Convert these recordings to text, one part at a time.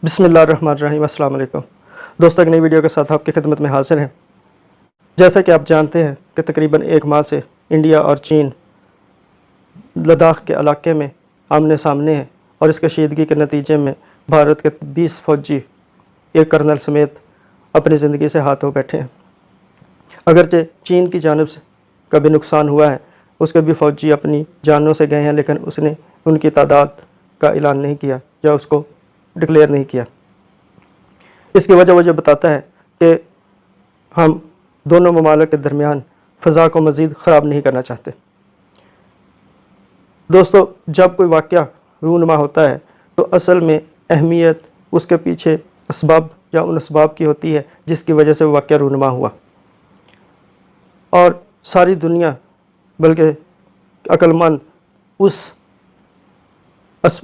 بسم اللہ الرحمن الرحیم۔ السلام علیکم دوستوں، ایک نئی ویڈیو کے ساتھ آپ کی خدمت میں حاضر ہیں۔ جیسا کہ آپ جانتے ہیں کہ تقریباً ایک ماہ سے انڈیا اور چین لداخ کے علاقے میں آمنے سامنے ہیں، اور اس کشیدگی کے نتیجے میں بھارت کے 20 فوجی ایک کرنل سمیت اپنی زندگی سے ہاتھ دھو بیٹھے ہیں۔ اگرچہ چین کی جانب سے کبھی نقصان ہوا ہے، اس کے بھی فوجی اپنی جانوں سے گئے ہیں، لیکن اس نے ان کی تعداد کا اعلان نہیں کیا یا اس کو ڈکلیئر نہیں کیا۔ اس کی وجہ وہ یہ بتاتا ہے کہ ہم دونوں ممالک کے درمیان فضا کو مزید خراب نہیں کرنا چاہتے۔ دوستو، جب کوئی واقعہ رونما ہوتا ہے تو اصل میں اہمیت اس کے پیچھے اسباب یا ان اسباب کی ہوتی ہے جس کی وجہ سے وہ واقعہ رونما ہوا، اور ساری دنیا بلکہ عقل مند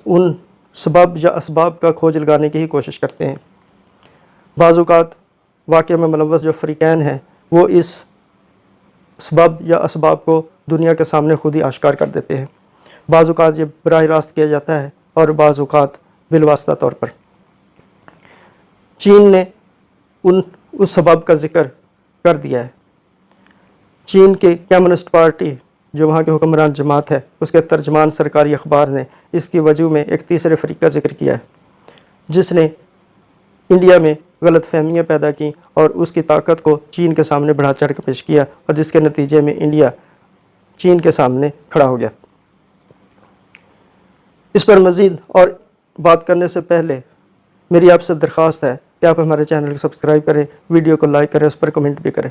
ان سبب یا اسباب کا کھوج لگانے کی ہی کوشش کرتے ہیں۔ بعض اوقات واقعے میں ملوث جو فریقین ہیں وہ اس سبب یا اسباب کو دنیا کے سامنے خود ہی آشکار کر دیتے ہیں۔ بعض اوقات یہ براہ راست کیا جاتا ہے اور بعض اوقات بالواسطہ طور پر۔ چین نے اس سبب کا ذکر کر دیا ہے۔ چین کی کمیونسٹ پارٹی جو وہاں کے حکمران جماعت ہے، اس کے ترجمان سرکاری اخبار نے اس کی وجہ میں ایک تیسرے فریق کا ذکر کیا ہے جس نے انڈیا میں غلط فہمیاں پیدا کی اور اس کی طاقت کو چین کے سامنے بڑھا چڑھ کے پیش کیا، اور جس کے نتیجے میں انڈیا چین کے سامنے کھڑا ہو گیا۔ اس پر مزید اور بات کرنے سے پہلے میری آپ سے درخواست ہے کہ آپ ہمارے چینل کو سبسکرائب کریں، ویڈیو کو لائک کریں، اس پر کمنٹ بھی کریں۔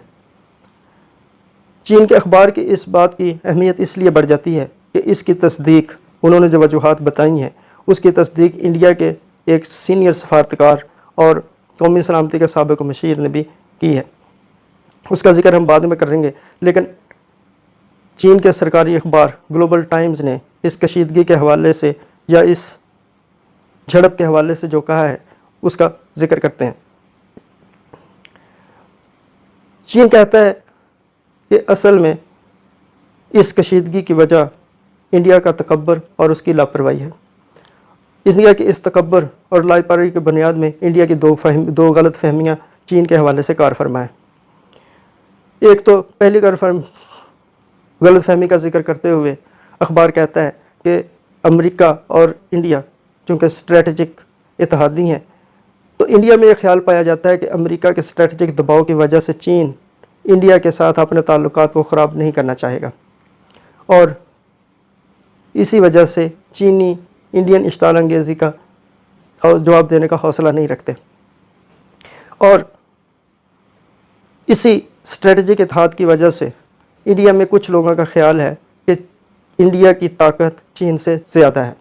چین کے اخبار کی اس بات کی اہمیت اس لیے بڑھ جاتی ہے کہ اس کی تصدیق انہوں نے جو وجوہات بتائی ہیں، اس کی تصدیق انڈیا کے ایک سینئر سفارتکار اور قومی سلامتی کے سابق مشیر نے بھی کی ہے۔ اس کا ذکر ہم بعد میں کریں گے، لیکن چین کے سرکاری اخبار گلوبل ٹائمز نے اس کشیدگی کے حوالے سے یا اس جھڑپ کے حوالے سے جو کہا ہے اس کا ذکر کرتے ہیں۔ چین کہتا ہے کہ اصل میں اس کشیدگی کی وجہ انڈیا کا تکبر اور اس کی لاپرواہی ہے۔ انڈیا کی اس تکبر اور لاپرواہی کی بنیاد میں انڈیا کی دو غلط فہمیاں چین کے حوالے سے کار فرما ہے۔ ایک تو پہلی غلط فہمی کا ذکر کرتے ہوئے اخبار کہتا ہے کہ امریکہ اور انڈیا چونکہ اسٹریٹجک اتحادی ہیں، تو انڈیا میں یہ خیال پایا جاتا ہے کہ امریکہ کے اسٹریٹجک دباؤ کی وجہ سے چین انڈیا کے ساتھ اپنے تعلقات کو خراب نہیں کرنا چاہے گا، اور اسی وجہ سے چینی انڈین اشتعال انگیزی کا جواب دینے کا حوصلہ نہیں رکھتے، اور اسی اسٹریٹجک اتحاد کی وجہ سے انڈیا میں کچھ لوگوں کا خیال ہے کہ انڈیا کی طاقت چین سے زیادہ ہے،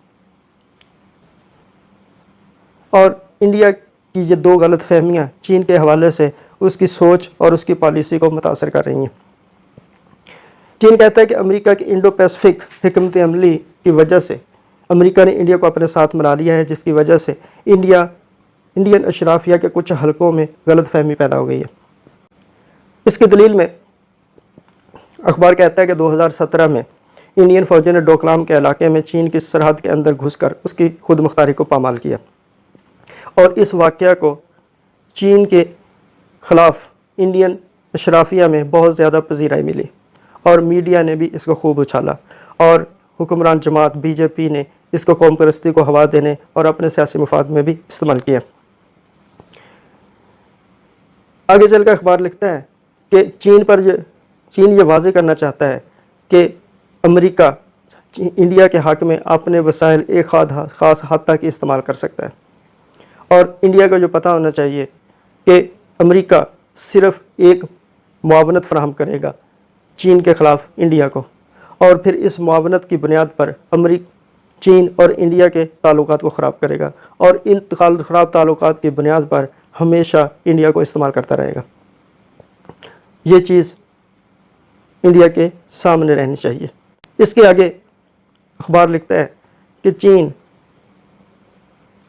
اور انڈیا کی یہ دو غلط فہمیاں چین کے حوالے سے اس کی سوچ اور اس کی پالیسی کو متاثر کر رہی ہیں۔ چین کہتا ہے کہ امریکہ کی انڈو پیسفک حکمت عملی کی وجہ سے امریکہ نے انڈیا کو اپنے ساتھ ملا لیا ہے، جس کی وجہ سے انڈین اشرافیہ کے کچھ حلقوں میں غلط فہمی پیدا ہو گئی ہے۔ اس کی دلیل میں اخبار کہتا ہے کہ 2017 میں انڈین فوجوں نے ڈوکلام کے علاقے میں چین کی سرحد کے اندر گھس کر اس کی خود مختاری کو پامال کیا، اور اس واقعہ کو چین کے خلاف انڈین اشرافیہ میں بہت زیادہ پذیرائی ملی، اور میڈیا نے بھی اس کو خوب اچھالا، اور حکمران جماعت بی جے پی نے اس کو قوم پرستی کو ہوا دینے اور اپنے سیاسی مفاد میں بھی استعمال کیا۔ آگے چل کر اخبار لکھتا ہے کہ چین یہ واضح کرنا چاہتا ہے کہ امریکہ انڈیا کے حق میں اپنے وسائل ایک خاص حد تک استعمال کر سکتا ہے، اور انڈیا کو جو پتہ ہونا چاہیے کہ امریکہ صرف ایک معاونت فراہم کرے گا چین کے خلاف انڈیا کو، اور پھر اس معاونت کی بنیاد پر چین اور انڈیا کے تعلقات کو خراب کرے گا، اور ان خراب تعلقات کی بنیاد پر ہمیشہ انڈیا کو استعمال کرتا رہے گا۔ یہ چیز انڈیا کے سامنے رہنی چاہیے۔ اس کے آگے اخبار لکھتا ہے کہ چین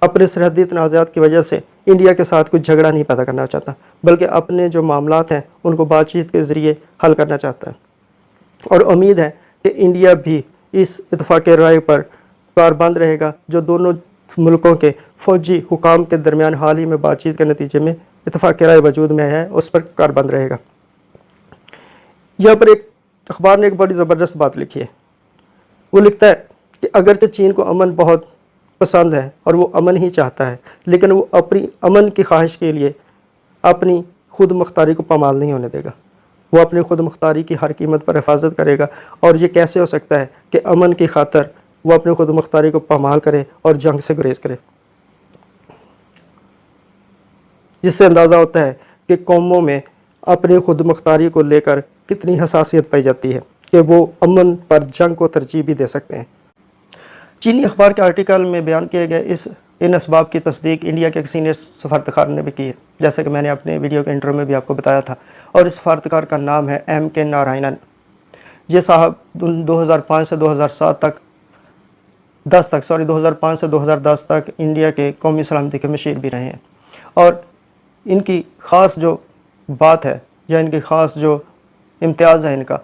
اپنے سرحدی تنازعات کی وجہ سے انڈیا کے ساتھ کوئی جھگڑا نہیں پیدا کرنا چاہتا، بلکہ اپنے جو معاملات ہیں ان کو بات چیت کے ذریعے حل کرنا چاہتا ہے، اور امید ہے کہ انڈیا بھی اس اتفاق رائے پر کاربند رہے گا جو دونوں मुल्कों के फौजी हुकाम के दरमियान हाल ही में बातचीत के नतीजे में इत्तफाक़ राय वजूद में आया है, उस पर कारबंद रहेगा। यहाँ पर एक अखबार ने एक बड़ी ज़बरदस्त बात लिखी है। वो लिखता है कि अगरचे चीन को अमन बहुत पसंद है और वो अमन ही चाहता है, लेकिन वो अपनी अमन की ख्वाहिश के लिए अपनी खुद मुख्तारी को पामाल नहीं होने देगा। वो अपनी खुद मुख्तारी की हर कीमत पर हिफाजत करेगा। और ये कैसे हो सकता है कि अमन की खातर वो अपनी खुद मुख्तारी को पामाल करे और जंग से गुरेज करे। जिससे अंदाज़ा होता है कि कौमों में अपनी खुद मुख्तारी को लेकर कितनी हसासियत पाई जाती है कि वो अमन पर जंग को तरजीह भी दे सकते हैं। चीनी अखबार के आर्टिकल में बयान किए गए इन असबाब की तस्दीक इंडिया के एक सीनियर सफारतकार ने भी की है, जैसे कि मैंने अपने वीडियो के इंट्रो में भी आपको बताया था। और इस सफारतकार का नाम है M.K. नारायणन। ये साहब 2005 से 2010 तक इंडिया के कौमी सलामती के मशीर भी रहे हैं। और इनकी ख़ास जो बात है या इनकी ख़ास जो इम्तियाज़ है इनका,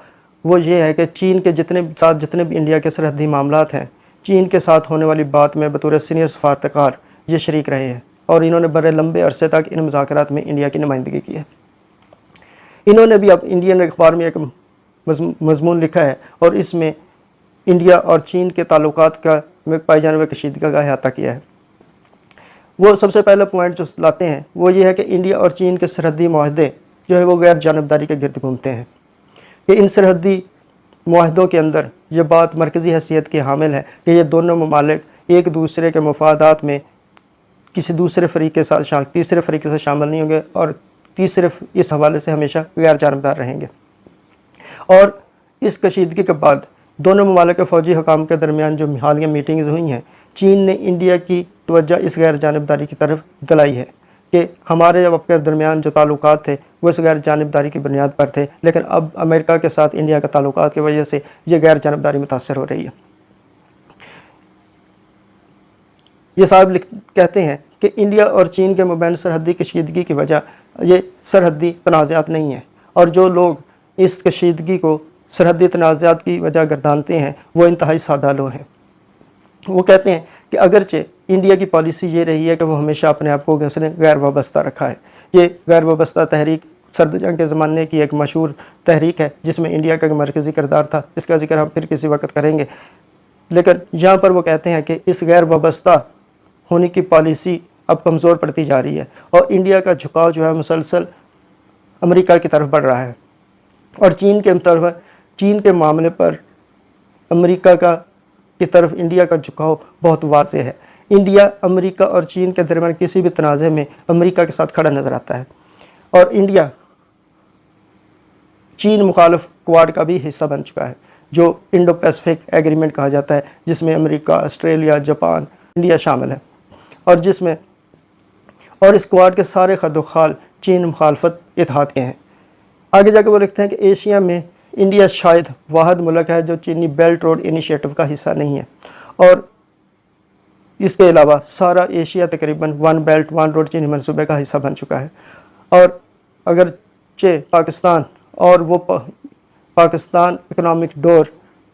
वो ये है कि चीन के जितने भी इंडिया के सरहदी मामलात हैं, चीन के साथ होने वाली बात में बतौर सीनियर सफारतकार ये शरीक रहे हैं और इन्होंने बड़े लंबे अरसे तक इन मुज़ाकरात में इंडिया की नुमाइंदगी की है। इन्होंने भी अब इंडियन अखबार में एक मज़मून लिखा है और इसमें इंडिया और चीन के ताल्लुकात का में पाई जाने वाली कशीदगी का अहाता किया है। वो सबसे पहला पॉइंट जो लाते हैं वो ये है कि इंडिया और चीन के सरहदी मुआहदे जो है वो गैर जानबदारी के गिर्द घूमते हैं कि इन सरहदी मुआहदों के अंदर ये बात मरकज़ी हैसियत की हामिल है कि ये दोनों ममालिक एक दूसरे के मफादात में किसी तीसरे फ़रीक़ के साथ शामिल नहीं होंगे और तीसरे इस हवाले से हमेशा गैर जानबदार रहेंगे। और इस कशीदगी के बाद दोनों ममालिक के फ़ौजी हुकाम के दरमियान जो हालिया मीटिंग्स हुई हैं, चीन ने इंडिया की तवज्जो इस गैर जानबदारी की तरफ दिलाई है कि हमारे आपके दरमियान जो ताल्लुकात थे वो इस गैर जानबदारी की बुनियाद पर थे, लेकिन अब अमेरिका के साथ इंडिया के ताल्लुकात की वजह से ये गैर जानबदारी मुतासर हो रही है। ये साहब कहते हैं कि इंडिया और चीन के मबैन सरहदी कशीदगी की वजह ये सरहदी तनाज़ात नहीं है और जो लोग इस कशीदगी को सरहदी तनाज़ात की वजह गर्दानते हैं वो इंतहाई सादा लोग हैं। वो कहते हैं कि अगरचे इंडिया की पॉलिसी ये रही है कि वो हमेशा अपने आप को उसने गैर वाबस्ता रखा है। ये गैर वाबस्ता तहरीक सर्द जंग के ज़माने की एक मशहूर तहरीक है जिसमें इंडिया का मरकज़ी किरदार था। इसका जिक्र हम फिर किसी वक्त करेंगे। लेकिन यहाँ पर वो कहते हैं कि इस गैर वाबस्ता होने की पॉलिसी अब कमज़ोर पड़ती जा रही है और इंडिया का झुकाव जो है मुसलसल अमेरिका की तरफ बढ़ रहा है। और चीन के मामले पर अमेरिका की तरफ इंडिया का झुकाव बहुत वाज़ेह है। इंडिया अमेरिका और चीन के दरमियान किसी भी तनाज़े में अमेरिका के साथ खड़ा नज़र आता है और इंडिया चीन मुखालिफ क्वाड का भी हिस्सा बन चुका है जो इंडो पैसिफिक एग्रीमेंट कहा जाता है, जिसमें अमेरिका, ऑस्ट्रेलिया, जापान, इंडिया शामिल है और इस क्वाड के सारे खदोखाल चीन मुखालफत इत्तेहाद के हैं। आगे जाकर वो लिखते हैं कि एशिया में इंडिया शायद वाहिद मुल्क है जो चीनी बेल्ट रोड इनिशिएटिव का हिस्सा नहीं है और इसके अलावा सारा एशिया तकरीबन वन बेल्ट वन रोड चीनी मनसूबे का हिस्सा बन चुका है। और अगरचे पाकिस्तान इकनॉमिक डोर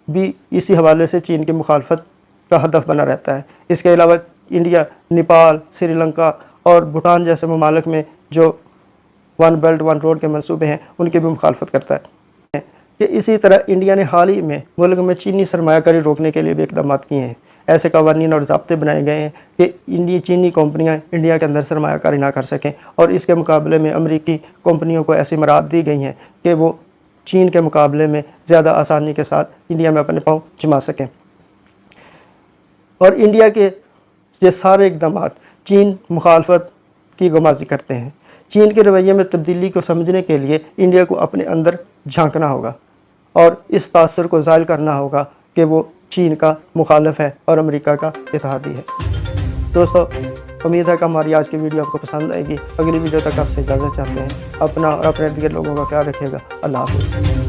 भी इसी हवाले से चीन की मुखालफत का हदफ बना रहता है। इसके अलावा इंडिया नेपाल, श्रीलंका और भूटान जैसे ममालिक में जो वन बेल्ट वन रोड के मंसूबे हैं उनकी भी मुखालफत करता है। कि इसी तरह इंडिया ने हाल ही में मुल्क में चीनी सरमायाकारी रोकने के लिए भी इक़दाम किए हैं। ऐसे कवानीन और ज़ाब्ते बनाए गए हैं कि चीनी कंपनियां इंडिया के अंदर सरमायाकारी ना कर सकें और इसके मुकाबले में अमेरिकी कंपनियों को ऐसी मराद दी गई हैं कि वो चीन के मुकाबले में ज़्यादा आसानी के साथ इंडिया में अपने पाँव जमा सकें। और इंडिया के ये सारे इक़दाम चीन मुखालफत की गुमाजी करते हैं। चीन के रवैये में तब्दीली को समझने के लिए इंडिया को अपने अंदर झांकना होगा और इस तासर को ज़ायल करना होगा कि वो चीन का मुखालिफ है और अमेरिका का इत्तेहादी है। दोस्तों, उम्मीद है कि हमारी आज की वीडियो आपको पसंद आएगी। अगली वीडियो तक आपसे इजाज़त चाहते हैं। अपना और अपने दिगर लोगों का ख्याल रखिएगा। अल्लाह हाफ़िज़।